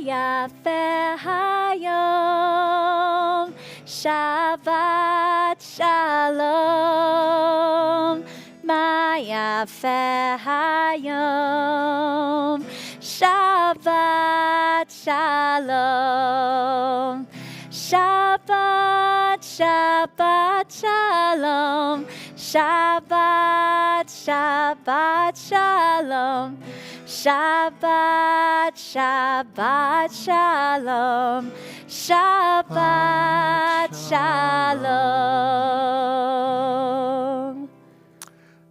yafe hayom, Shabbat shalom. Ma yafe hayom, Shabbat shalom. Shabbat, Shabbat shalom. Shabbat, Shabbat shalom. Shabbat, Shabbat shalom. Shabbat shalom.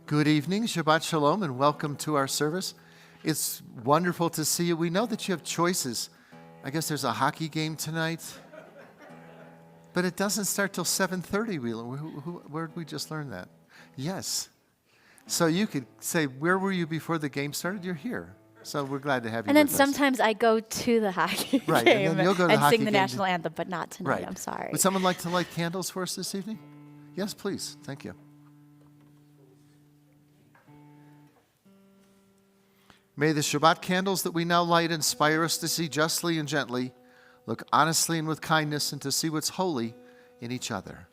Good evening, Shabbat shalom, and welcome to our service. It's wonderful to see you. We know that you have choices. I guess there's a hockey game tonight, but it doesn't start till 7:30. Where did we just learn that? Yes. So you could say, where were you before the game started? You're here. So we're glad to have you And then with us. sometimes I go to the hockey Right, game and then you'll go to the hockey sing the game national anthem, but not tonight. Right. I'm sorry. Would someone like to light candles for us this evening? Yes, please. Thank you. May the Shabbat candles that we now light inspire us to see justly and gently, look honestly and with kindness, and to see what's holy in each other.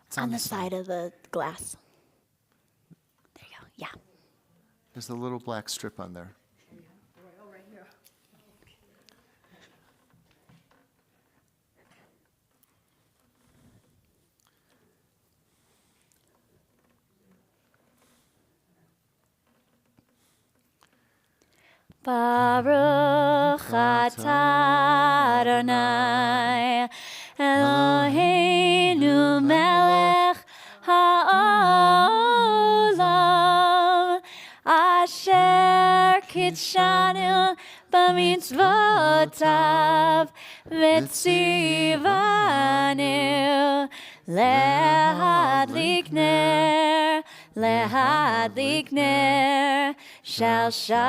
It's on the side of the glass. There you go. Yeah. There's a little black strip on there. Right here. Baruch atah Adonai Eloheinu melech ha'olam asher kitshanu b'mitzvotav v'tzivanu lehadlik ner shall Shabbat.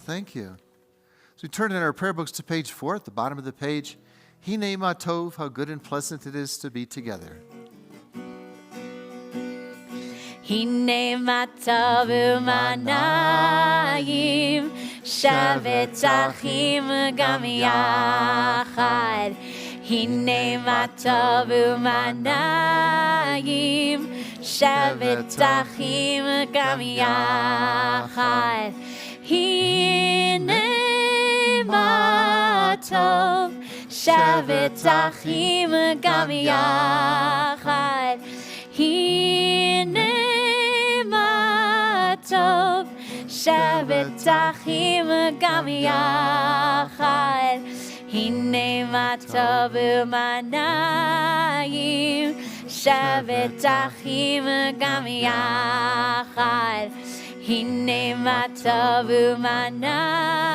Thank you. So we turn in our prayer books to page 4 at the bottom of the page. Hinei ma tov, how good and pleasant it is to be together. Hinei ma tov u'manayim shavet achim gam yachad. Hinei ma tov u'manayim shavet achim gam yachad. Hinei ma tov shavet achim gam yachad. Hinei ma tov shavet achim gam yachad. Hinei ma tov u'manayim shavet achim gam yachad. Hinei ma tov u'manayim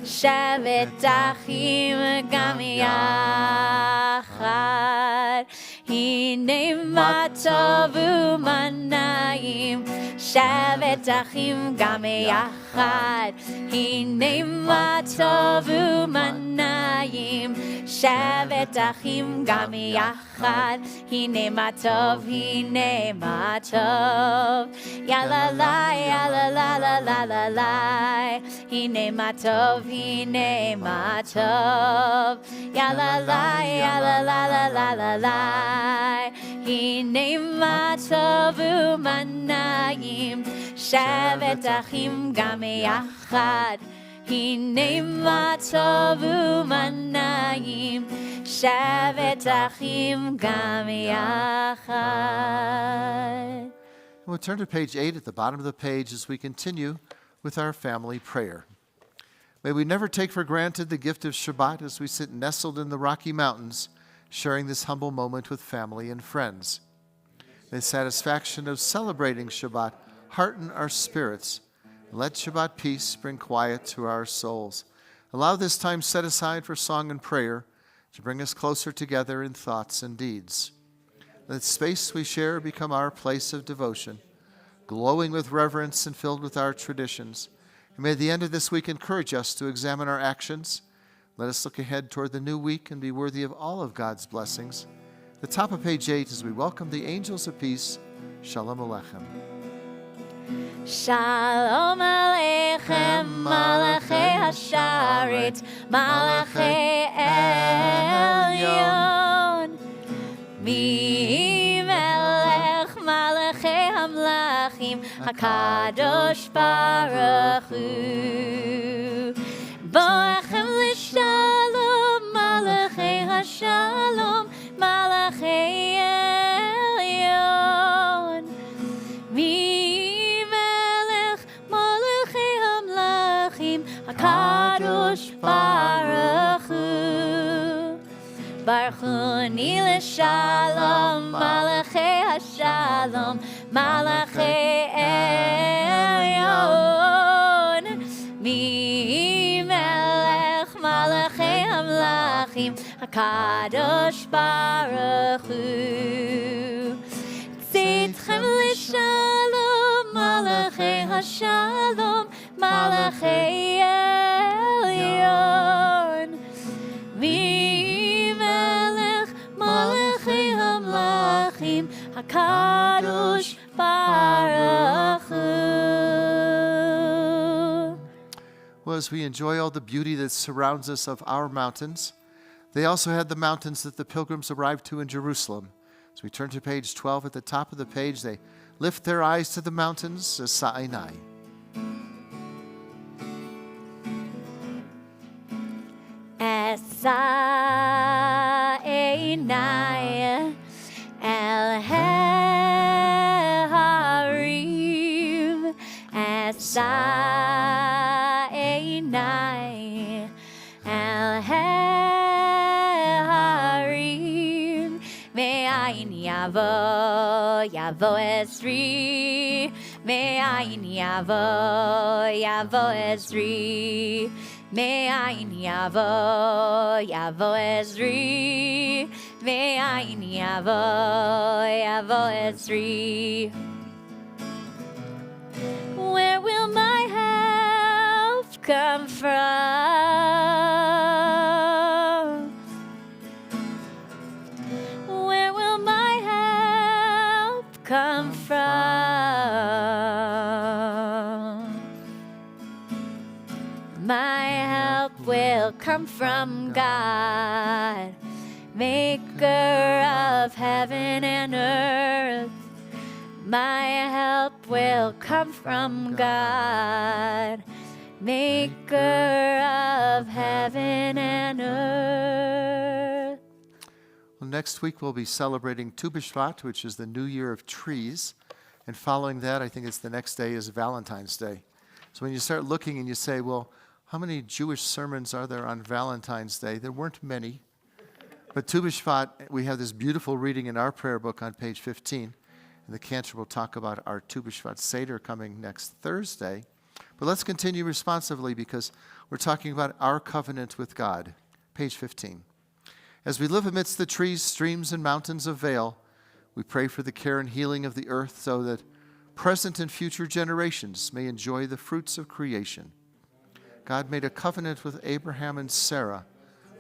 shavet achim gam yachad. Hinei ma tov u'manayim shavet achim gam yachad. Hinei ma tov u'manayim shavet achim gam yachad. Hinei ma tov, hinei ma tov. Ya la la, ya la la la la la la. Hinei ma tov, hinei ma tov. Ya la la, ya la la la la la la. Hinei ma tov u'manayim shavet achim gam yachad. Hinei ma tov u'manayim shavet achim gam yachad. We'll turn to page 8 at the bottom of the page as we continue with our family prayer. May we never take for granted the gift of Shabbat as we sit nestled in the Rocky Mountains, sharing this humble moment with family and friends. May the satisfaction of celebrating Shabbat hearten our spirits. Let Shabbat peace bring quiet to our souls. Allow this time set aside for song and prayer to bring us closer together in thoughts and deeds. Let the space we share become our place of devotion, glowing with reverence and filled with our traditions. And may the end of this week encourage us to examine our actions. Let us look ahead toward the new week and be worthy of all of God's blessings. The top of page 8 as we welcome the angels of peace. Shalom Aleichem. Shalom Aleichem, Malachei Hasharet, Malachei Elyon. Mi Melech Malachei Hamlachim, HaKadosh Baruch Hu. Boachem l'shalom, Malachei Hashalom, Malachei Elyon. Mi Melech Malachei Hamlachim, HaKadosh Baruch Hu. Baruchuni l'shalom, Malachei Hashalom, Malachei Elyon. Mi Melech Malachei Hamlachim, HaKadosh Baruch Hu. Tzidchem l'shalom, Malachei Hashalom, Malachei Elyon. Mi Melech Malachei Hamlachim, HaKadosh Baruch Hu. Well, as we enjoy all the beauty that surrounds us of our mountains, they also had the mountains that the pilgrims arrived to in Jerusalem. As we turn to page 12 at the top of the page, they lift their eyes to the mountains, Sa'inai. Sa'inai El Harim, Sa'inai El Harim. Me'ayin yavo, yavo Ezri. Me'ayin yavo, yavo Ezri. Me'ayin yavo, yavo Ezri. Me'ayin yavo, yavo Ezri. Where will my help come from? Where will my help come from? My help will come from God, maker of heaven and earth. My help will come from God, maker of heaven and earth. Well, next week we'll be celebrating Tu B'Shvat, which is the New Year of Trees. And following that, I think it's the next day is Valentine's Day. So when you start looking and you say, well, how many Jewish sermons are there on Valentine's Day? There weren't many. But Tu B'Shvat, we have this beautiful reading in our prayer book on page 15. And the cantor will talk about our Tu B'Shvat Seder coming next Thursday. But let's continue responsively because we're talking about our covenant with God. Page 15. As we live amidst the trees, streams, and mountains of Vail, we pray for the care and healing of the earth so that present and future generations may enjoy the fruits of creation. God made a covenant with Abraham and Sarah,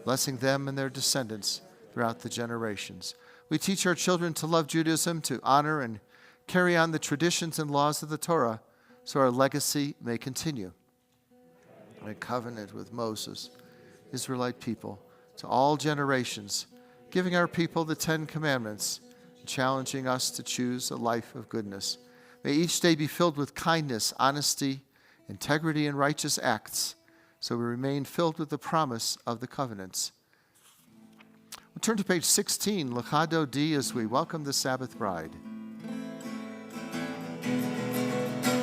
blessing them and their descendants throughout the generations. We teach our children to love Judaism, to honor and carry on the traditions and laws of the Torah so our legacy may continue. A covenant with Moses, Israelite people, to all generations, giving our people the 10 Commandments, challenging us to choose a life of goodness. May each day be filled with kindness, honesty, integrity, and righteous acts, so we remain filled with the promise of the covenants. We'll turn to page 16, Lecha Dodi, as we welcome the Sabbath bride.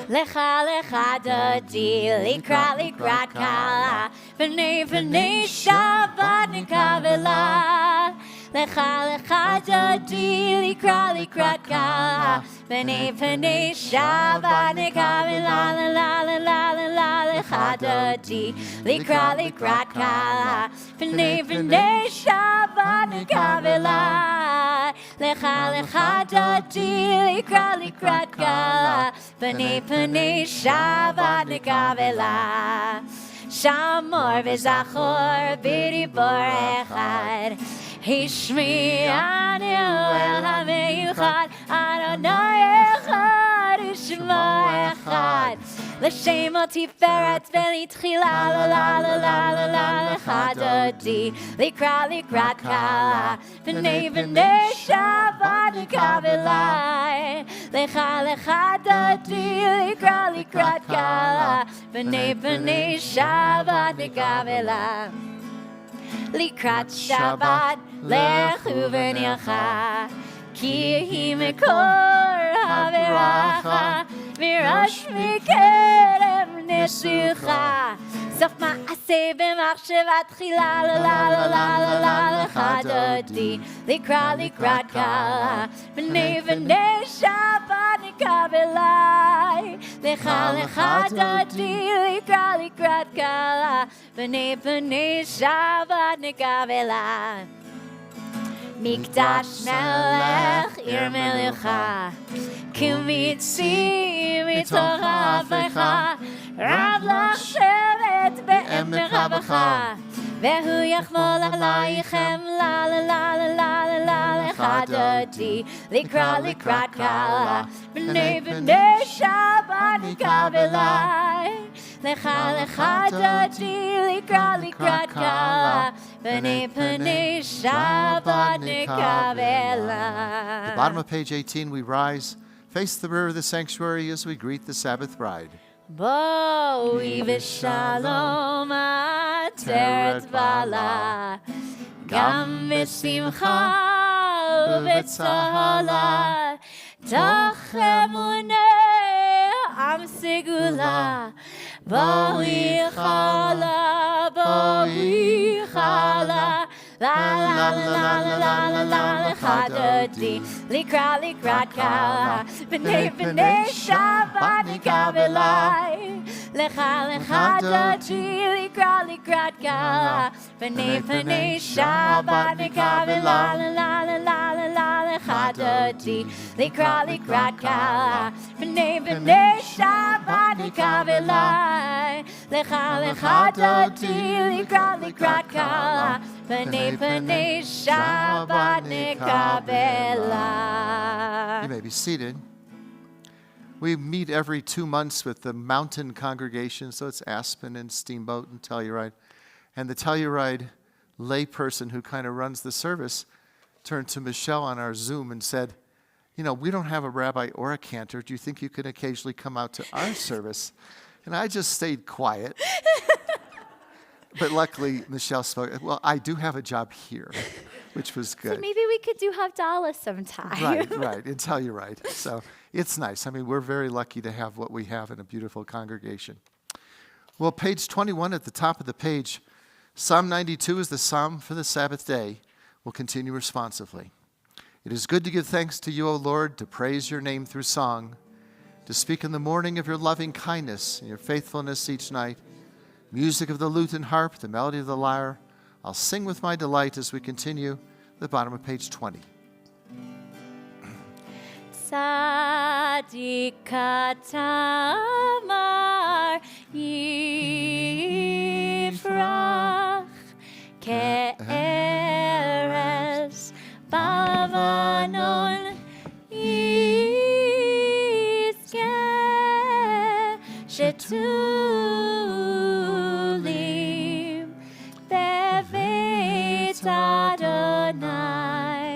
Lecha lecha dodi, likrat kala, v'nei Shabbat nikavela. Lecha lecha dodi, likrat kala, v'nei Shabbat nikavela. La la la la la lecha dodi, likrat kala, v'nei Shabbat nikavela. Lecha lecha dodi, likrat kala, P'nei Shabbat nikavela. Shamor v'zachor b'dibor echad, השמיענו אל המיוחד, אדוני אחד ושמו אחד. לשם תפארת ולתחילה, לה לה לה לה לה לה לך דודי, לקראת קהלה, בני שבת נקבלה. לך דודי, לקראת קהלה, בני שבת נקבלה. לקראת שבת לכו ונלכה, כי היא מקור הברכה, מראש מקרב ניסוחה. סוף מעשה במחשבה תחילה, לה לה לה לה לה לה לך דודי, לקראת קהלה, בני שבת נקבלה. לך דודי, לקראת קהלה, בני שבת נקבלה. מקדש מלך עיר מלוכה, קמיצי מתוך ההפכה, רב לשבת בעמק הבכה, והוא יחמול עלייכם, לה לה לה לה לה לה לה לך דודי, לקראת קהלה, בני שבת נקבלה. לך דודי, לקראת קהלה, בני שבת נקבלה. The bottom of page 18, we rise, face the rear of the sanctuary as we greet the Sabbath bride. בואי בשלום עטרת בעלה, גם בשמחה ובצהלה, תוך אמונה עם סגולה. בואי חלה, לה לה לה לה לה לה לה לך דודי, לקראת קהלה, בני שבת נקבלה. לך דודי, לקראת קהלה, בני שבת נקבלה. לה לה לה לה לה לך דודי, לקראת קהלה, בני שבת נקבלה. לך דודי, לקראת קהלה, בני שבת נקבלה. You may be seated. We meet every 2 months with the mountain congregation, so it's Aspen and Steamboat and Telluride. And the Telluride layperson who kind of runs the service turned to Michelle on our Zoom and said, you know, we don't have a rabbi or a cantor. Do you think you can occasionally come out to our service? And I just stayed quiet. But luckily, Michelle spoke. Well, I do have a job here, which was good. So maybe we could do Havdalah sometime. Right. And Telluride. So it's nice. I mean, we're very lucky to have what we have in a beautiful congregation. Well, page 21 at the top of the page, Psalm 92 is the psalm for the Sabbath day. We'll continue responsively. It is good to give thanks to you, O Lord, to praise your name through song, to speak in the morning of your loving kindness and your faithfulness each night. Music of the lute and harp, the melody of the lyre. I'll sing with my delight as we continue the bottom of page 20. Tzadika tamar yifrach ke'erez bavanon yizkeh shetulim beveit Adonai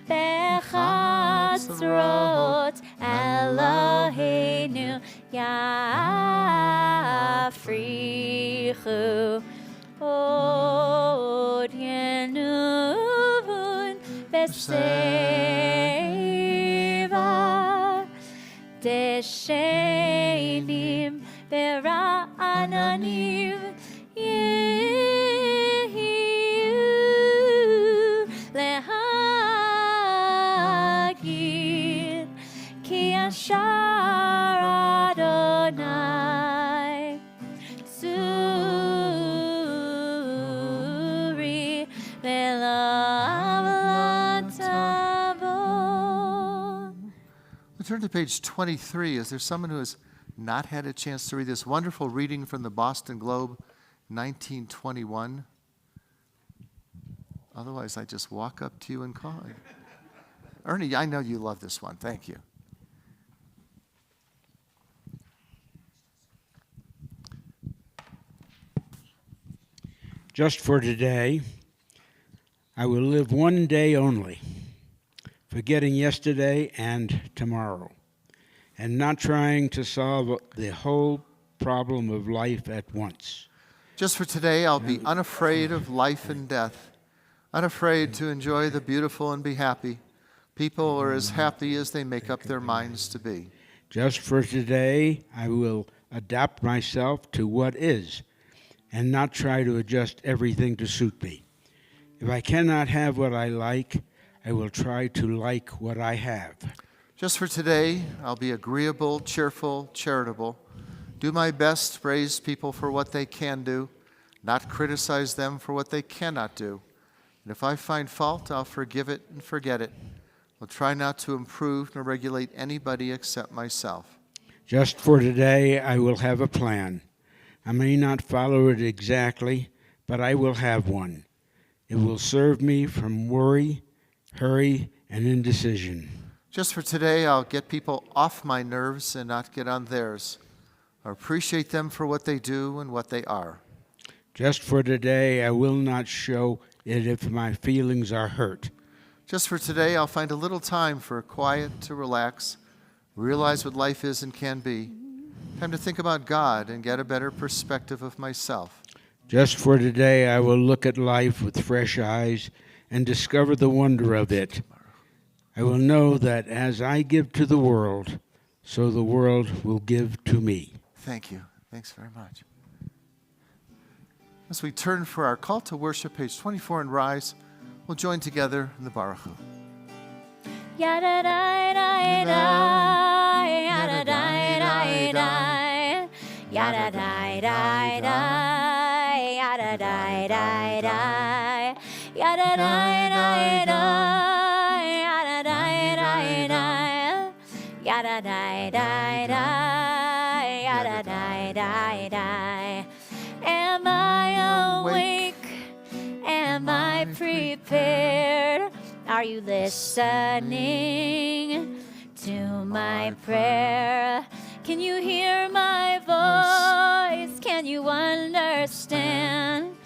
bechatzrot Eloheinu yafrichu od yenuvun beseva deshenim bera'ananim yehiyu lehagir ki ashar Adonai suri ve'lavlatavo. We turn to page 23. Is there someone who has not had a chance to read this wonderful reading from the Boston Globe, 1921? Otherwise, I just walk up to you and call you. Ernie, I know you love this one. Thank you. Just for today, I will live one day only, forgetting yesterday and tomorrow, and not trying to solve the whole problem of life at once. Just for today, I'll be unafraid of life and death, unafraid to enjoy the beautiful and be happy. People are as happy as they make up their minds to be. Just for today, I will adapt myself to what is, and not try to adjust everything to suit me. If I cannot have what I like, I will try to like what I have. Just for today, I'll be agreeable, cheerful, charitable, do my best to praise people for what they can do, not criticize them for what they cannot do. And if I find fault, I'll forgive it and forget it. I'll try not to improve nor regulate anybody except myself. Just for today, I will have a plan. I may not follow it exactly, but I will have one. It will serve me from worry, hurry, and indecision. Just for today, I'll get people off my nerves and not get on theirs. I appreciate them for what they do and what they are. Just for today, I will not show it if my feelings are hurt. Just for today, I'll find a little time for quiet to relax, realize what life is and can be. Time to think about God and get a better perspective of myself. Just for today, I will look at life with fresh eyes and discover the wonder of it. I will know that as I give to the world, so the world will give to me. Thank you. Thanks very much. As we turn for our call to worship, page 24 and rise, we'll join together in the Baruch Hu. Yada-dai-dai-dai, yada-dai-dai-dai, yada-dai-dai-dai, yada-dai-dai-dai, yada-dai-dai-dai, yada-dai-dai-dai, yada-dai-dai-dai, yada-dai-dai-dai. Am I awake? Am I prepared? Are you listening to my prayer? Can you hear my voice? Can you understand?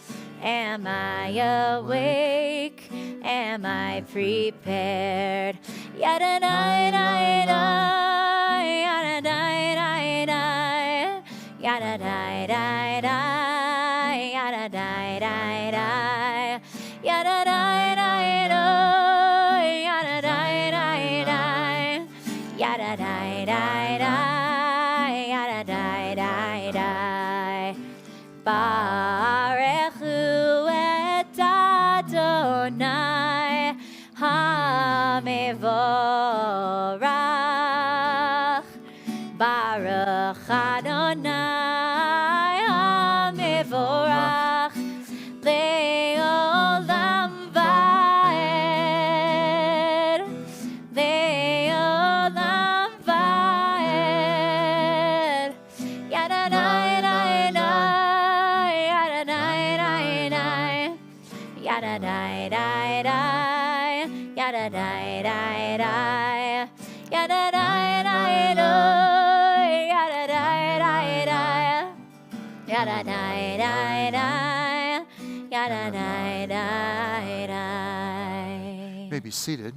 Am I awake? Am I prepared? Yada-dai-dai-dai, yada-dai-dai-dai, yada-dai-dai-dai, yada-dai-dai-dai, yada-dai-dai-dai, yada-dai-dai-dai, yada-dai-dai-dai, yada-dai-dai-dai. Barechu et Adonai HaMevorach. Baruch Adonai HaMevorach Le'olam Vaed. Le'olam Vaed. Yada-dai-dai-dai, yada-dai-dai-dai, yada-dai-dai-dai, yada-dai-dai-dai, yada-dai-dai-dai, yada-dai-dai-dai, yada-dai-dai-dai, yada-dai-dai-dai. You may be seated.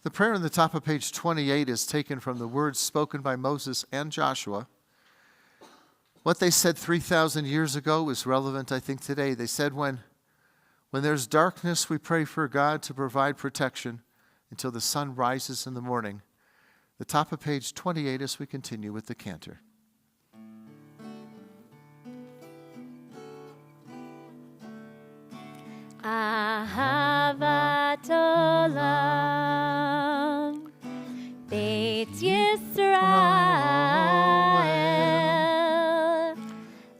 The prayer on the top of page 28 is taken from the words spoken by Moses and Joshua. What they said 3,000 years ago is relevant, I think, today. They said, when there's darkness, we pray for God to provide protection until the sun rises in the morning. The top of page 28 as we continue with the cantor. Ahavat olam, Beit Yisrael,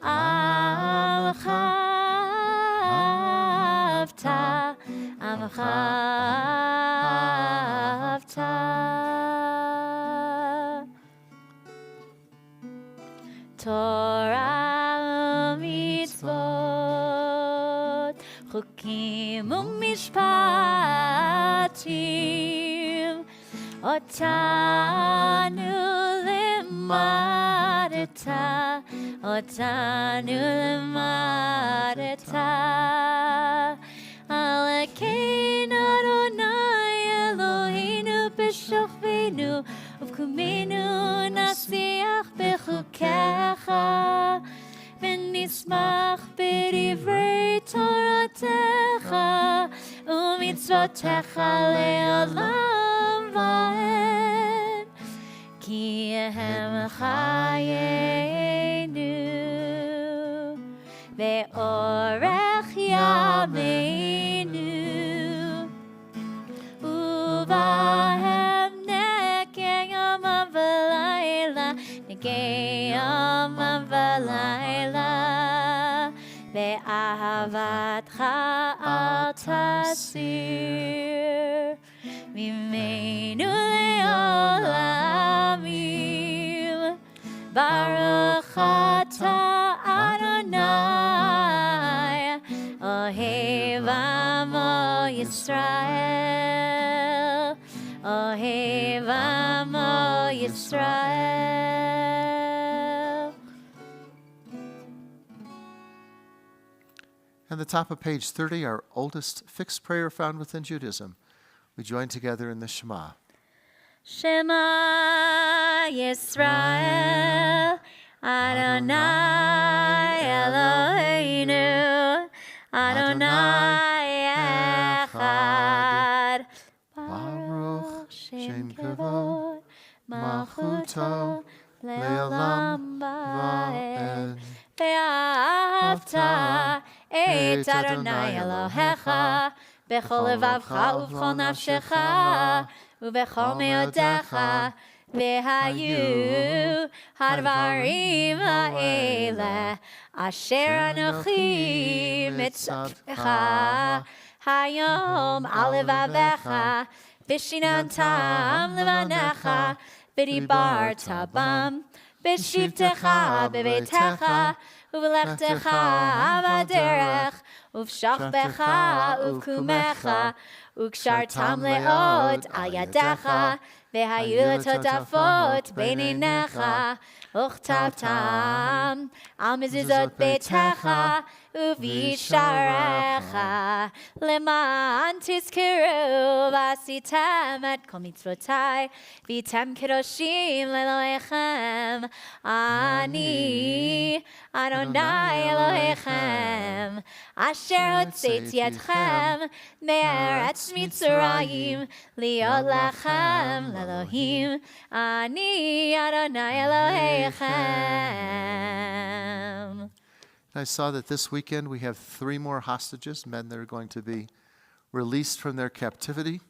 Amcha avta, Amcha avta. Torah חוקים ומשפטים, אותנו למדת, אותנו למדת. אלוקינו אדוני אלוהינו בשוכבנו ובקומנו נשיח בחוקיך ונשמח בדברי תורתך ומצוותיך לעולם ועד כי הם חיינו ואורך ימינו ובהם נקי יומם ולילה נקי יומם ולילה ואהבתך אל תסיר ממנו לעולמים ברוך אתה אדוני אוהב עמו ישראל אוהב עמו ישראל. And the top of page 30, our oldest fixed prayer found within Judaism. We join together in the Shema. Shema Yisrael Adonai Eloheinu Adonai Echad Baruch Shem Kavod Malchuto Le'olam Va'ed Ve'ahavta et Adonai Elohecha Bechol levavcha ubechol nafshecha ובכל מאודיך והיו הדברים האלה אשר אנוכי מצווך היום על לבביך ושיננתם לבניך ודיברת בם בשבתך בביתך ובלכתך בדרך ובשוכבך ובקומך וקשרתם לאות על ידיך והיו לטוטפות בין עיניך וכתבתם על מזוזות ביתך ובישעריך למען תזכרו ועשיתם את כל מצוותיי והייתם קדושים לאלוהיכם אני אדוני אלוהיכם אשר הוצאתי אתכם מארץ מצרים להיות לכם לאלוהים אני אדוני אלוהיכם. I saw that this weekend we have 3 more hostages, men that are going to be released from their captivity.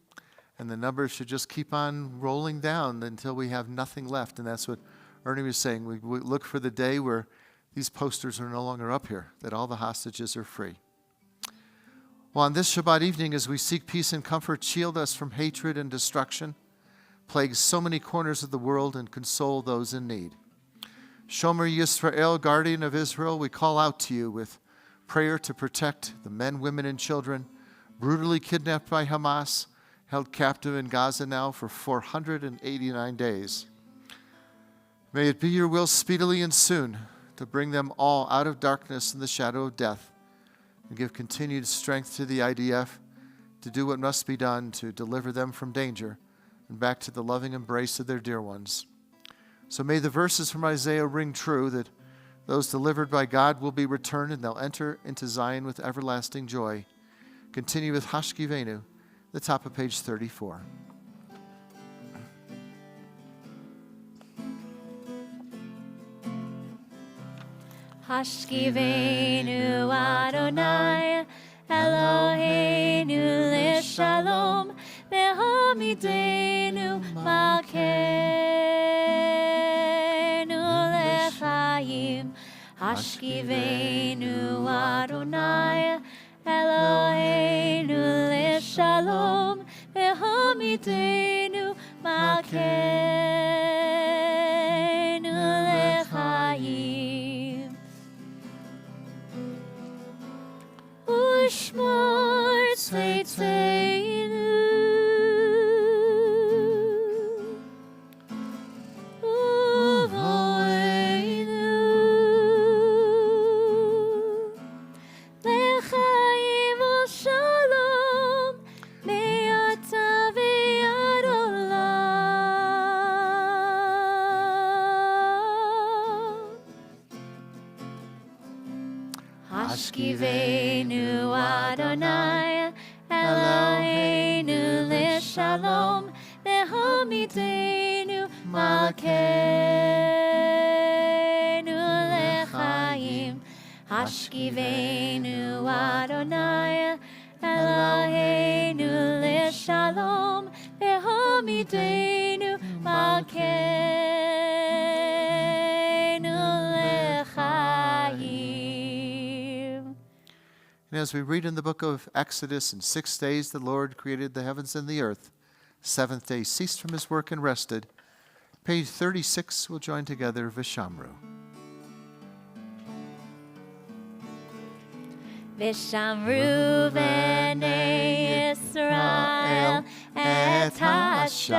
And the numbers should just keep on rolling down until we have nothing left. And that's what Ernie was saying. We look for the day where these posters are no longer up here, that all the hostages are free. Well, on this Shabbat evening, as we seek peace and comfort, shield us from hatred and destruction, plagues so many corners of the world, and console those in need. Shomer Yisrael, guardian of Israel, we call out to you with prayer to protect the men, women, and children brutally kidnapped by Hamas, held captive in Gaza now for 489 days. May it be your will speedily and soon to bring them all out of darkness and the shadow of death and give continued strength to the IDF to do what must be done to deliver them from danger and back to the loving embrace of their dear ones. So may the verses from Isaiah ring true that those delivered by God will be returned and they'll enter into Zion with everlasting joy. Continue with Hashkivenu, the top of page 34. Hashkivenu Adonai Eloheinu l'shalom Behamidenu Malkeinu l'chaim Hashkivenu Adonai Eloheinu l'shalom Behamidenu Malkeinu l'chaim Ushmo Hashkivenu Adonai, Eloheinu l'shalom, V'homitenu malkeinu l'chaim. Hashkivenu Adonai, Eloheinu l'shalom, V'homitenu malkeinu l'chaim. And as we read in the book of Exodus, in 6 days the Lord created the heavens and the earth. Seventh day ceased from his work and rested. Page 36 will join together Vishamru. Vishamru b'nei Yisrael et ha-Shabbat.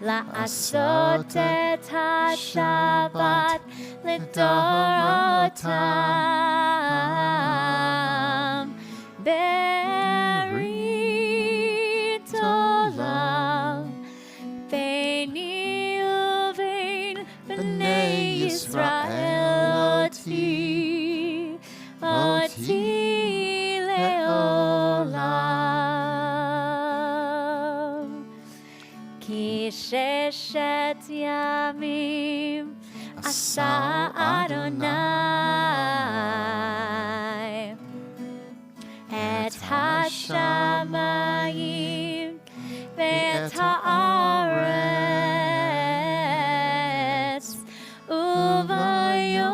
La'asot et ha-Shabbat l'dorotam. Berit olam beini uvein b'nei Yisrael oti leolam. Ki sheshet yamim asa Adonai et hashamayim ve'et haaretz uvayom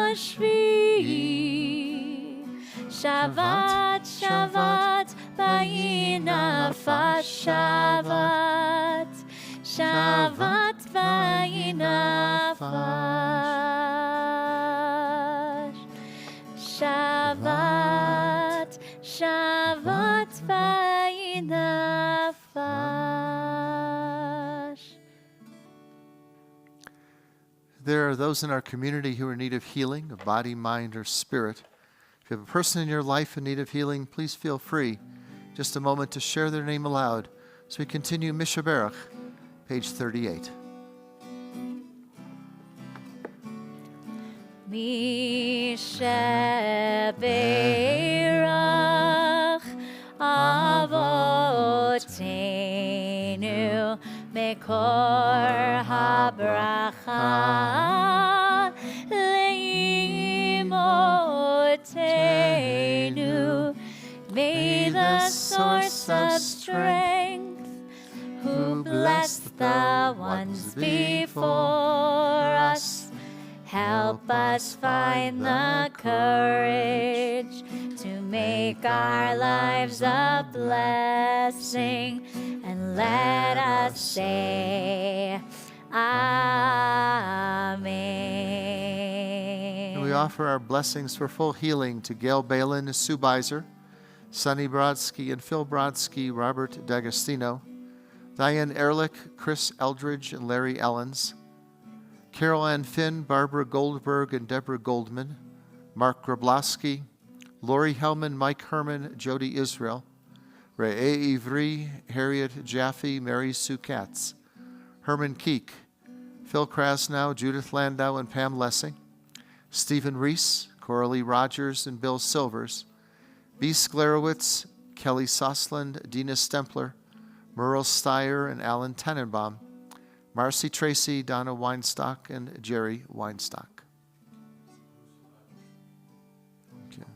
hashvi'i Shabbat Shabbat vayinafash Shabbat Shabbat vayinafash Shabbat Shabbat vayinafash. There are those in our community who are in need of healing, of body, mind, or spirit. If you have a person in your life in need of healing, please feel free. Just a moment to share their name aloud. So we continue Mishaberach, page 38. Mishaberach Avotenu Mekor habracha Leimotenu. May the source of strength, who blessed the ones before us, help us find the courage to make our lives a blessing, and let us say Amen. And we offer our blessings for full healing to Gail Balin, Sue Beiser, Sonny Brodsky and Phil Brodsky, Robert D'Agostino, Diane Ehrlich, Chris Eldridge, and Larry Ellens, Carol Ann Finn, Barbara Goldberg, and Deborah Goldman, Mark Grabowski, Lori Hellman, Mike Herman, Jody Israel, Ray Ivry, Harriet Jaffe, Mary Sue Katz, Herman Keek, Phil Krasnow, Judith Landau, and Pam Lessing, Stephen Reese, Coralie Rogers, and Bill Silvers, B. Sklarowitz, Kelly Sosland, Dina Stempler, Merle Steyer, and Alan Tenenbaum, Marcy Tracy, Donna Weinstock, and Jerry Weinstock. Okay.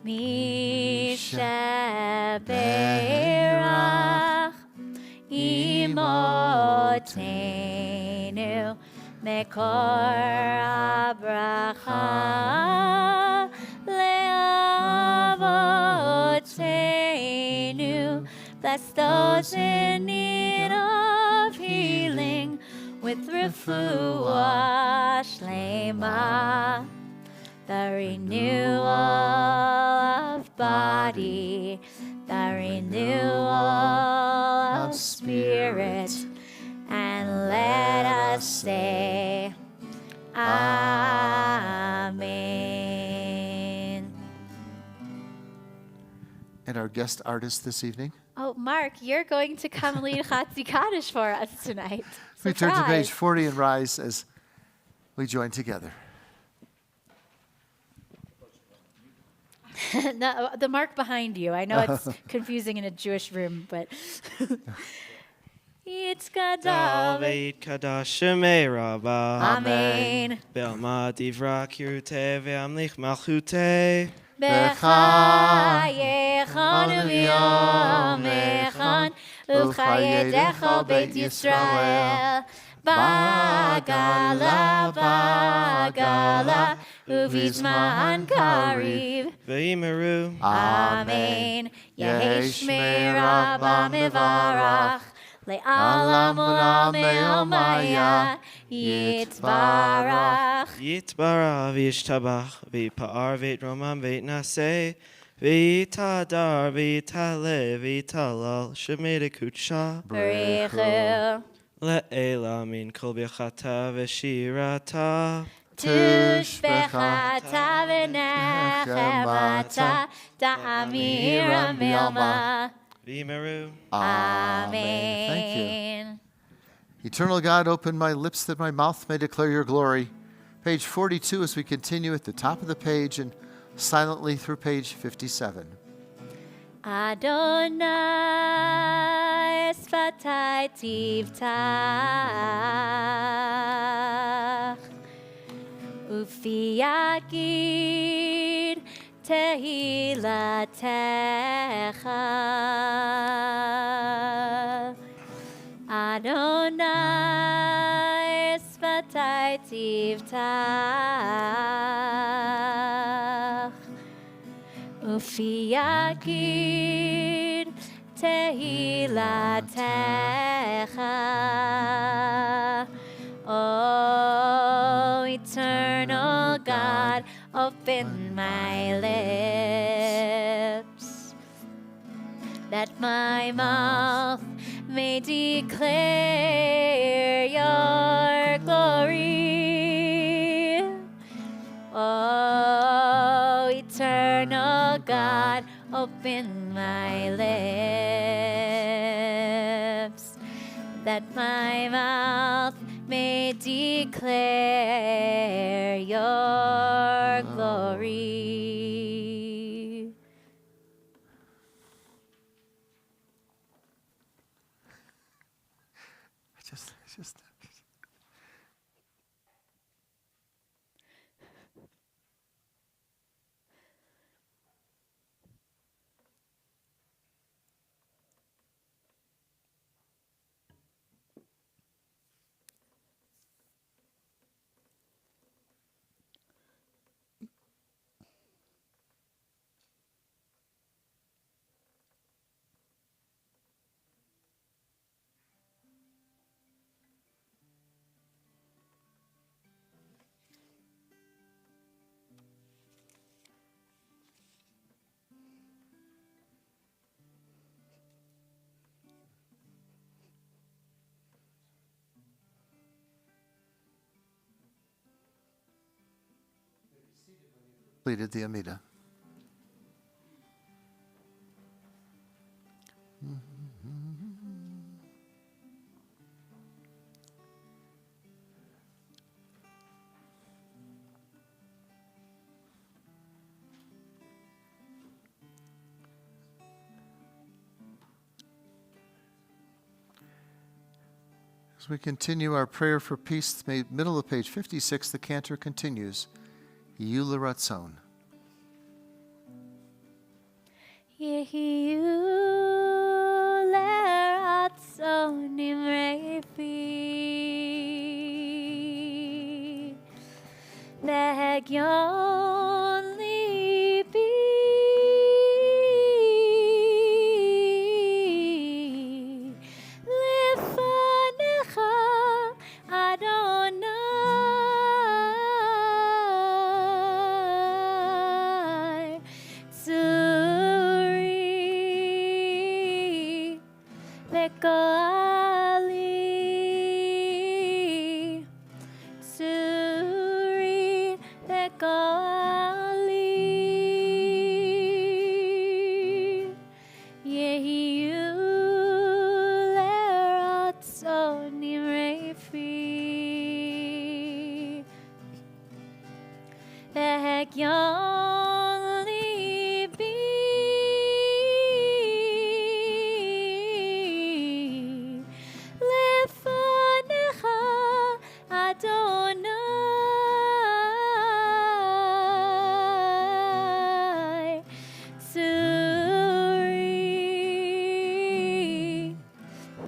Mishaberach Imotenu Mekor habracha Leavotenu. Bless those in need of healing with refuah shlema, the renewal of body, the renewal of spirit, and say Amen. And our guest artist this evening. Oh, Mark, you're going to come lead Chatzi Kaddish for us tonight. We turn to page Surprise. 40 and rise as we join together. No, the mark behind you. I know it's confusing in a Jewish room, but Yitzchak David Kadash Shemei Rabbah. Amen. Be'alma divra kirute ve'amlich malchute. B'chayechon u'yomechon u'chayedecho Beit Yisrael Bagala, Bagala u'vizman kariv Ve'imeru. Amen. Yehi Shmei Rabbah Mevarach Le'alam u'lam me'omaya Yitzbarach. Yitbara v'yishtabach v'yipa'ar v'yitromam v'yitnaseh v'yitadar v'yitale v'yitalal Shemei Dekutsha. Barichu. Le'ela min kol b'chata v'shirata. Tushbechata v'nechemata Da'amira milma. V'imeru. Amen. Thank you. Eternal God, open my lips that my mouth may declare your glory. Page 42 as we continue at the top of the page and silently through page 57. Adonai sfatai tiftach ufi yakid tehilatecha Adonai sfatai tiftach Ufi yakid tehilatecha Oh, eternal God, open my lips that my mouth may declare your glory. Oh, eternal God, open my lips that my mouth may declare your glory. Just completed the Amida. As we continue our prayer for peace, middle of page 56, the cantor continues, Yehu l'ratzon. Yehu l'ratzon imrei fi v'hegyon libi lefanecha Adonai tzuri v'koali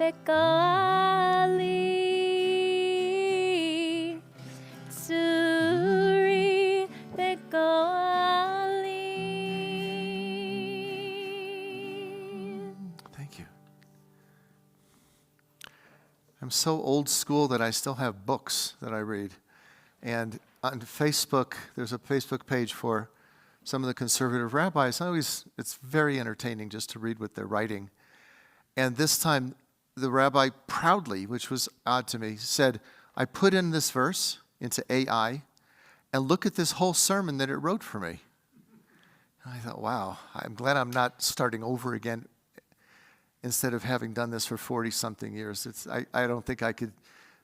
begali, tsuri begali. Thank you. I'm so old school that I still have books that I read. And on Facebook, there's a Facebook page for some of the conservative rabbis. It's very entertaining just to read what they're writing. And this time, the rabbi proudly, which was odd to me, said, I put in this verse into AI, and look at this whole sermon that it wrote for me. And I thought, wow, I'm glad I'm not starting over again instead of having done this for 40-something years. I don't think I could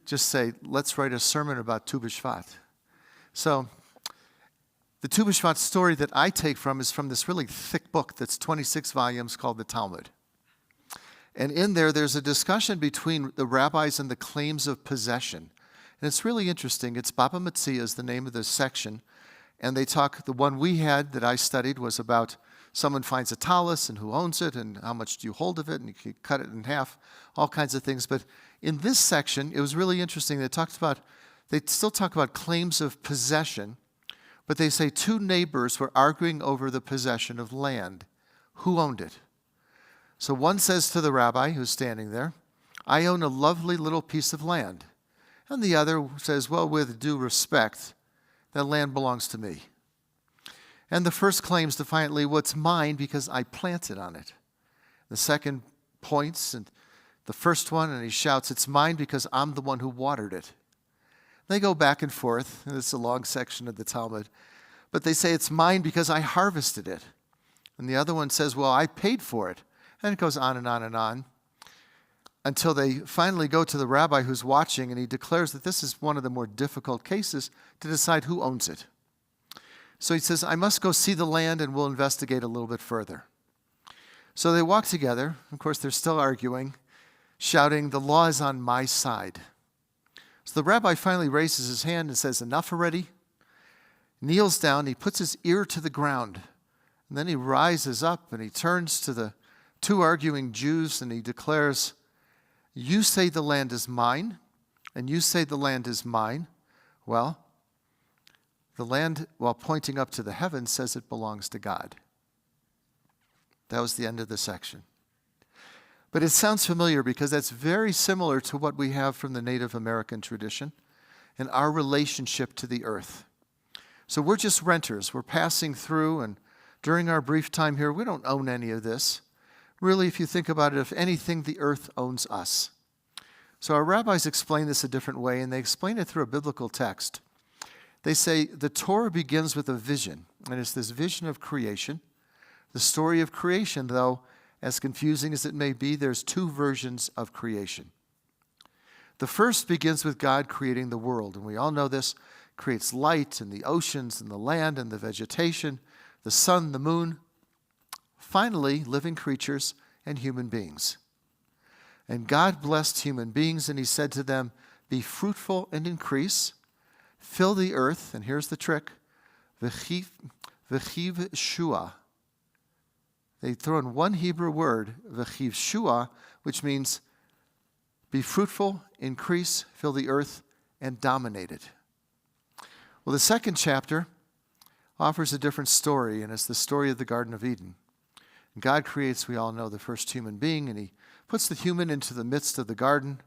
just say, let's write a sermon about Tu B'Shvat. So the Tu B'Shvat story that I take from is from this really thick book that's 26 volumes called the Talmud. And in there's a discussion between the rabbis and the claims of possession. And it's really interesting. It's Baba Metzia is the name of this section. And they talk, the one we had that I studied was about someone finds a talus and who owns it and how much do you hold of it and you can cut it in half, all kinds of things. But in this section, it was really interesting. They still talk about claims of possession, but they say two neighbors were arguing over the possession of land. Who owned it? So one says to the rabbi who's standing there, I own a lovely little piece of land. And the other says, well, with due respect, that land belongs to me. And the first claims defiantly, well, it's mine because I planted on it. The second points, and the first one, and he shouts, it's mine because I'm the one who watered it. They go back and forth, and it's a long section of the Talmud, but they say it's mine because I harvested it. And the other one says, well, I paid for it. And it goes on and on and on, until they finally go to the rabbi who's watching, and he declares that this is one of the more difficult cases to decide who owns it. So he says, I must go see the land and we'll investigate a little bit further. So they walk together. Of course, they're still arguing, shouting, the law is on my side. So the rabbi finally raises his hand and says, enough already? Kneels down, he puts his ear to the ground, and then he rises up and he turns to the two arguing Jews and he declares, you say the land is mine, and you say the land is mine. Well, the land, while pointing up to the heavens, says it belongs to God. That was the end of the section. But it sounds familiar because that's very similar to what we have from the Native American tradition and our relationship to the earth. So we're just renters. We're passing through, and during our brief time here, we don't own any of this. Really, if you think about it, if anything, the earth owns us. So our rabbis explain this a different way, and they explain it through a biblical text. They say the Torah begins with a vision, and it's this vision of creation. The story of creation, though, as confusing as it may be, there's two versions of creation. The first begins with God creating the world, and we all know this, creates light and the oceans and the land and the vegetation, the sun, the moon, finally, living creatures and human beings. And God blessed human beings, and he said to them, be fruitful and increase, fill the earth, and here's the trick, v'chiv shua. They throw in one Hebrew word, v'chiv shua, which means be fruitful, increase, fill the earth, and dominate it. Well, the second chapter offers a different story, and it's the story of the Garden of Eden. God creates, we all know, the first human being, and he puts the human into the midst of the garden,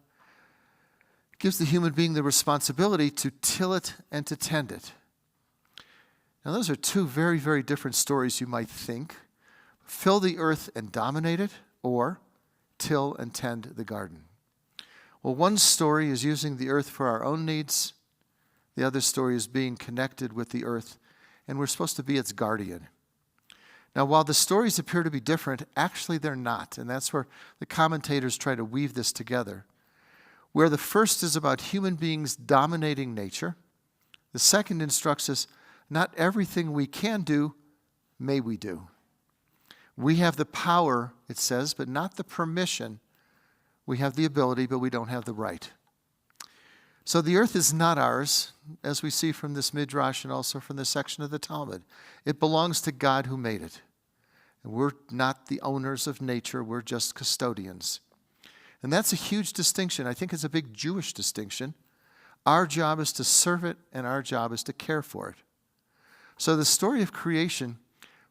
gives the human being the responsibility to till it and to tend it. Now, those are two very, very different stories, you might think. Fill the earth and dominate it, or till and tend the garden. Well, one story is using the earth for our own needs. The other story is being connected with the earth, and we're supposed to be its guardian. Now, while the stories appear to be different, actually they're not, and that's where the commentators try to weave this together. Where the first is about human beings dominating nature, the second instructs us, not everything we can do, may we do. We have the power, it says, but not the permission. We have the ability, but we don't have the right. So the earth is not ours, as we see from this Midrash and also from this section of the Talmud. It belongs to God who made it. And we're not the owners of nature, we're just custodians. And that's a huge distinction. I think it's a big Jewish distinction. Our job is to serve it, and our job is to care for it. So the story of creation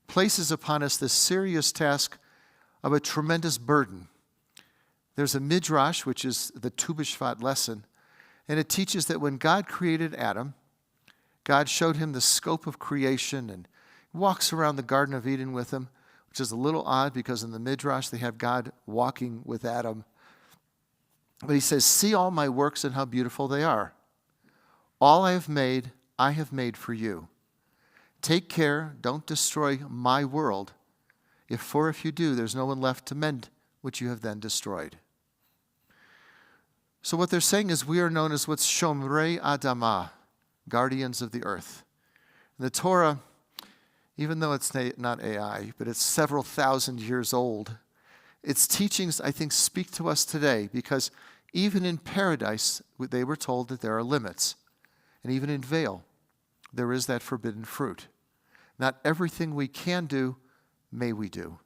places upon us this serious task of a tremendous burden. There's a midrash, which is the Tu B'Shvat lesson, and it teaches that when God created Adam, God showed him the scope of creation and walks around the Garden of Eden with him, which is a little odd because in the midrash they have God walking with Adam. But he says, "See all my works and how beautiful they are. All I have made for you. Take care, don't destroy my world. If you do, there's no one left to mend what you have then destroyed." So what they're saying is we are known as what's Shomrei Adamah, guardians of the earth. And the Torah, even though it's not AI, but it's several thousand years old, its teachings, I think, speak to us today because even in paradise, they were told that there are limits. And even in Vail, there is that forbidden fruit. Not everything we can do, may we do.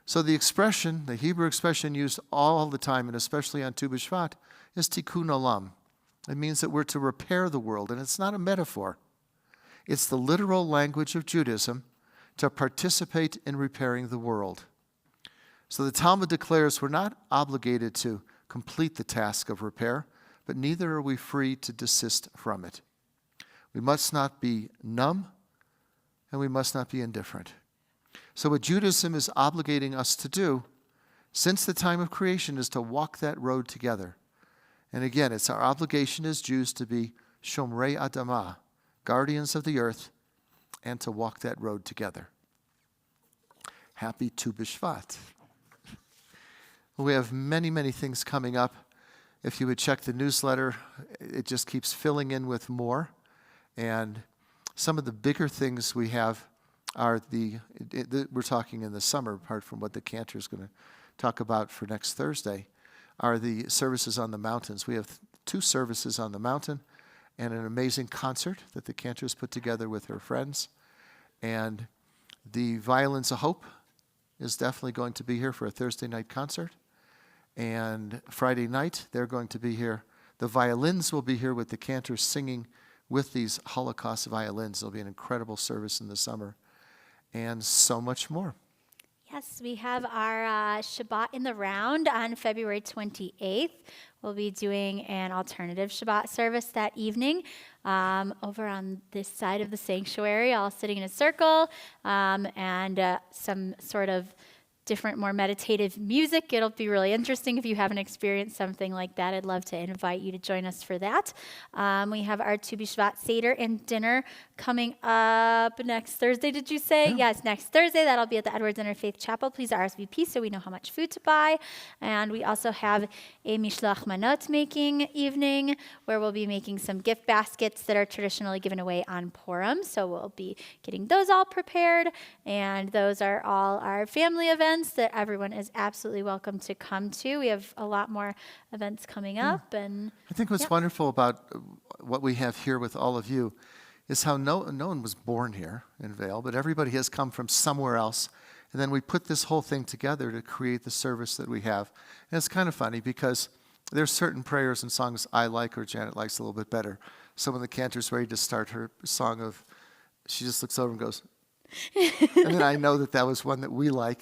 So the expression, the Hebrew expression used all the time, and especially on Tu B'Shvat, is tikkun olam. It means that we're to repair the world, and it's not a metaphor. It's the literal language of Judaism to participate in repairing the world. So the Talmud declares we're not obligated to complete the task of repair, but neither are we free to desist from it. We must not be numb, and we must not be indifferent. So what Judaism is obligating us to do since the time of creation is to walk that road together. And again, it's our obligation as Jews to be Shomrei Adamah, guardians of the earth, and to walk that road together. Happy Tu B'Shvat. We have many, many things coming up. If you would check the newsletter, it just keeps filling in with more. And some of the bigger things we have are we're talking in the summer, apart from what the cantor is going to talk about for next Thursday, are the services on the mountains. We have 2 services on the mountain and an amazing concert that the cantor has put together with her friends. And the Violins of Hope is definitely going to be here for a Thursday night concert. And Friday night, they're going to be here. The violins will be here with the cantors singing with these Holocaust violins. It'll be an incredible service in the summer. And so much more. Yes, we have our Shabbat in the Round on February 28th. We'll be doing an alternative Shabbat service that evening over on this side of the sanctuary, all sitting in a circle, and some sort of different, more meditative music. It'll be really interesting if you haven't experienced something like that. I'd love to invite you to join us for that. We have our Tu B'Shvat Seder and dinner coming up next Thursday, did you say? Yeah. Yes, next Thursday. That'll be at the Edwards Interfaith Chapel. Please RSVP so we know how much food to buy. And we also have a Mishloach Manot making evening where we'll be making some gift baskets that are traditionally given away on Purim. So we'll be getting those all prepared. And those are all our family events that everyone is absolutely welcome to come to. We have a lot more events coming up. And I think what's wonderful about what we have here with all of you is how no one was born here in Vail, but everybody has come from somewhere else. And then we put this whole thing together to create the service that we have. And it's kind of funny because there's certain prayers and songs I like or Janet likes a little bit better. So when the cantor's ready to start her song of, she just looks over and goes, and then I know that was one that we like.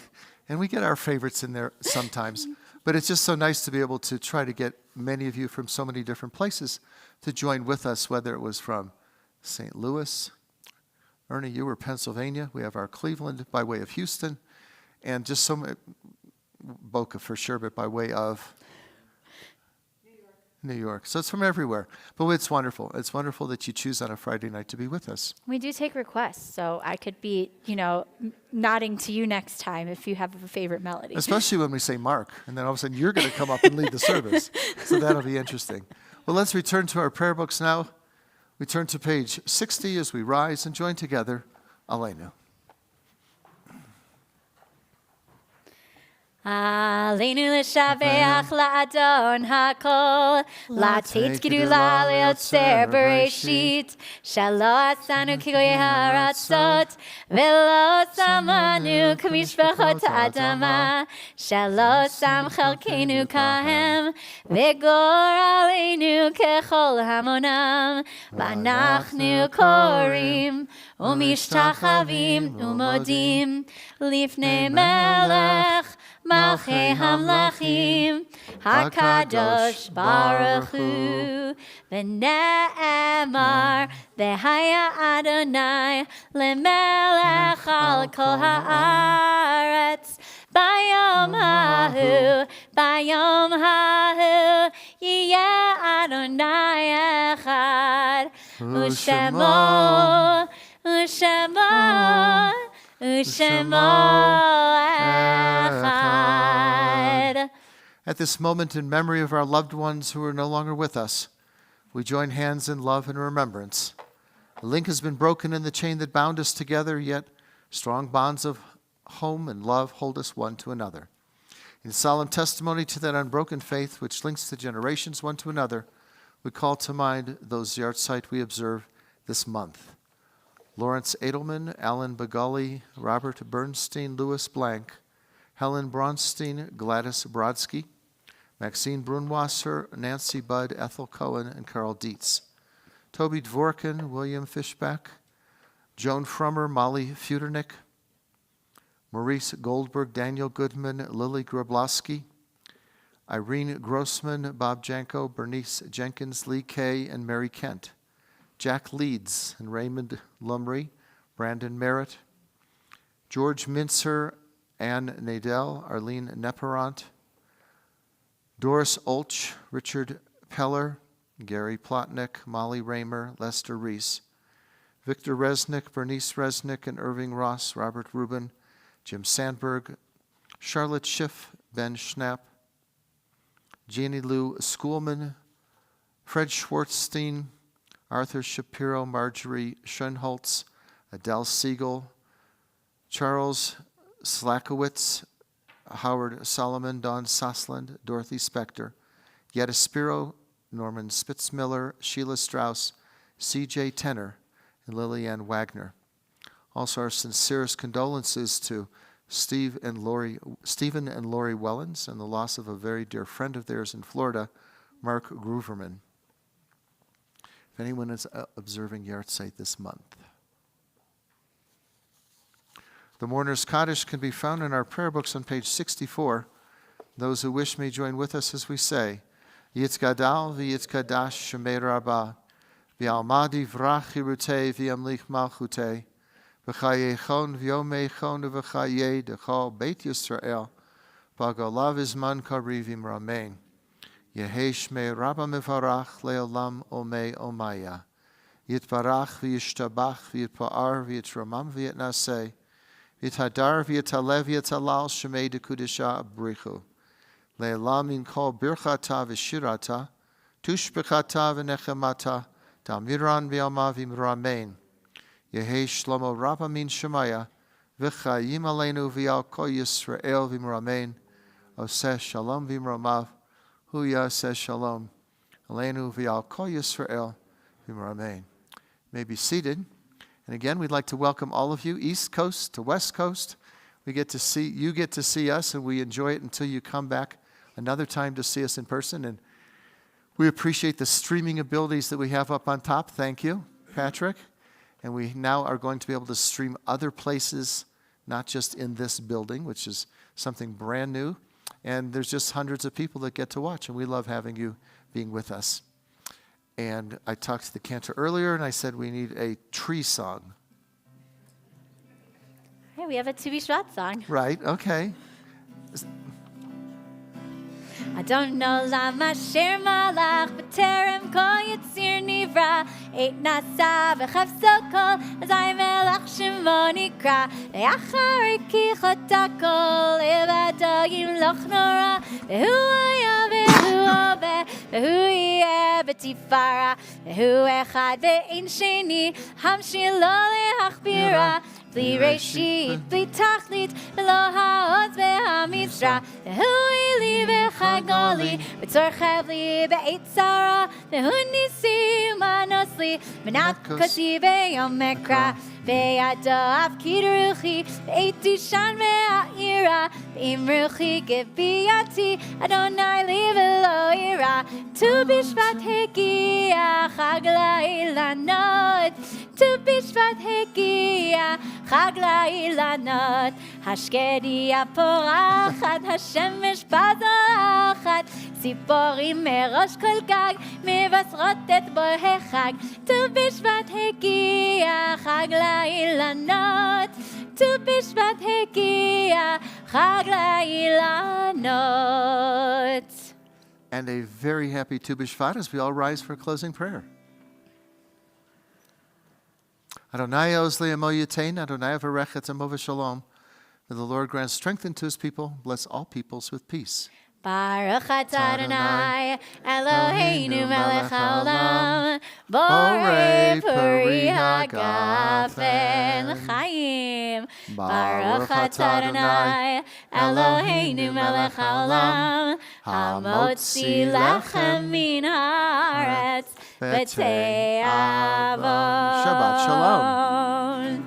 And we get our favorites in there sometimes. But it's just so nice to be able to try to get many of you from so many different places to join with us, whether it was from St. Louis, Ernie, you were Pennsylvania. We have our Cleveland by way of Houston. And just so many, Boca for sure, but by way of New York. So it's from everywhere. But it's wonderful. It's wonderful that you choose on a Friday night to be with us. we do take requests, so I could be, nodding to you next time if you have a favorite melody. Especially when we say Mark, and then all of a sudden you're going to come up and lead the service. So that'll be interesting. Well, let's return to our prayer books now. We turn to page 60 as we rise and join together. Aleinu. עלינו לשבח לאדון הכל, לתת גדולה ליוצר בראשית, שלא עשנו כגויי הארצות, ולא שמנו כמשפחות האדמה, שלא שם חלקנו כהם, וגורלנו ככל המונם, ואנחנו קוראים ומשתחווים ומודים לפני מלך מלכי המלכים, הקדוש ברוך הוא, ונאמר, והיה אדוני למלך על כל הארץ. ביום ההוא, יהיה אדוני אחד, ושמו echad. At this moment, in memory of our loved ones who are no longer with us, we join hands in love and remembrance. The link has been broken in the chain that bound us together, yet strong bonds of home and love hold us one to another. In solemn testimony to that unbroken faith which links the generations one to another, we call to mind those yahrzeit we observe this month. Lawrence Edelman, Alan Bagali, Robert Bernstein, Louis Blank, Helen Bronstein, Gladys Brodsky, Maxine Brunwasser, Nancy Budd, Ethel Cohen, and Carol Dietz. Toby Dvorkin, William Fishback, Joan Frummer, Molly Futernick, Maurice Goldberg, Daniel Goodman, Lily Grabowski, Irene Grossman, Bob Janko, Bernice Jenkins, Lee Kay, and Mary Kent. Jack Leeds and Raymond Lumry, Brandon Merritt, George Mintzer, Ann Nadell, Arlene Neperant, Doris Olch, Richard Peller, Gary Plotnick, Molly Raymer, Lester Reese, Victor Resnick, Bernice Resnick, and Irving Ross, Robert Rubin, Jim Sandberg, Charlotte Schiff, Ben Schnapp, Jeannie Lou Schoolman, Fred Schwartzstein, Arthur Shapiro, Marjorie Schoenholtz, Adele Siegel, Charles Slakowitz, Howard Solomon, Don Sosland, Dorothy Spector, Yetta Spiro, Norman Spitzmiller, Sheila Strauss, C.J. Tenner, and Lillian Wagner. Also our sincerest condolences to Stephen and Lori Wellens and the loss of a very dear friend of theirs in Florida, Mark Grooverman. If anyone is observing Yahrzeit this month. The Mourner's Kaddish can be found in our prayer books on page 64. Those who wish may join with us as we say, Yitzgadal v'yitzkadash shemei rabbah, v'alma divrach chirutei v'yamlich malchutei, v'chayechon v'yomechon v'chayei dechol Beit Yisrael, b'agolav izman karivim ramein. Yehei shmei rabba mevarach le'olam omei omaya. Yitbarach v'yishtabach v'yitpa'ar v'yitromam v'yitnaseh. V'yithadar v'yitalev v'yitalal shemei dekudisha abrichu. Le'olam min kol birchata v'shirata, tushbechata v'nechemata, ta'miran v'yama v'imramein. Yehei shlomo rabba min shemaya, v'chayim aleinu v'yal kol Yisrael v'imramein. Oseh shalom v'imramav. Huya says shalom. Aleinu v'yal kol Yisrael v'imramein. May be seated. And again, we'd like to welcome all of you, East Coast to West Coast. You get to see us, and we enjoy it until you come back another time to see us in person. And we appreciate the streaming abilities that we have up on top. Thank you, Patrick. And we now are going to be able to stream other places, not just in this building, which is something brand new. And there's just hundreds of people that get to watch, and we love having you being with us. And I talked to the cantor earlier, and I said we need a tree song. Hey, we have a Tu B'Shvat song. Right, okay. I don't know lama sher malach b'terem kol yitzir nivra et nasa v'chafso kol azay melach shemo nikra ve'achar kichot hakol levado yimloch nora ve'hu haya ve'hu obe ve'hu yeh b'tifara ve'hu echad ve'ein sheni hamshil lo lehachbira bli reshit bli tachlit v'lo ha'oz ve'hamid Esra, Hui li v'chagoli, B'tzorchev li b'eit tzara, V'hunisi manosli, V'nakoti v'yom mekra, V'yadav kidruchi, V'eit dishan ve'a'ira, V'imruchi geviyati, Adonai li v'lo ira, Tu b'shvat hegia, Chag la'ilanot, Tu b'shvat hegia, Chag la'ilanot, Hashkedi הפורחת, השמש פזרחת, ציפורים מראש כל גג, מבשרות את בוא החג, ט"ו בשבט הגיע, חג לאילנות, ט"ו בשבט הגיע, חג לאילנות. And a very happy Tu B'Shvat as we all rise for closing prayer. Adonai oz le'emo yitain, Adonai avarech et amo v'shalom. May the Lord grant strength unto his people, bless all peoples with peace. Baruch atah Adonai, Eloheinu melech haolam, borei puri hagafen chaim. Baruch atah Adonai, Eloheinu melech haolam, hamotzi lechem min haaretz, v'te'avon. Shabbat shalom.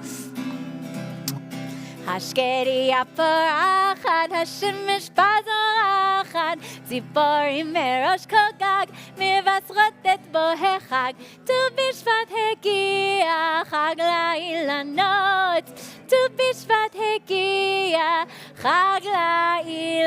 השקדי הפורחת, השמש פזרחת, ציפורים מראש כל גג, מבשרות את בוא החג, ט"ו בשבט הגיע, חג לאילנות, ט"ו בשבט הגיע, חג לאילנות.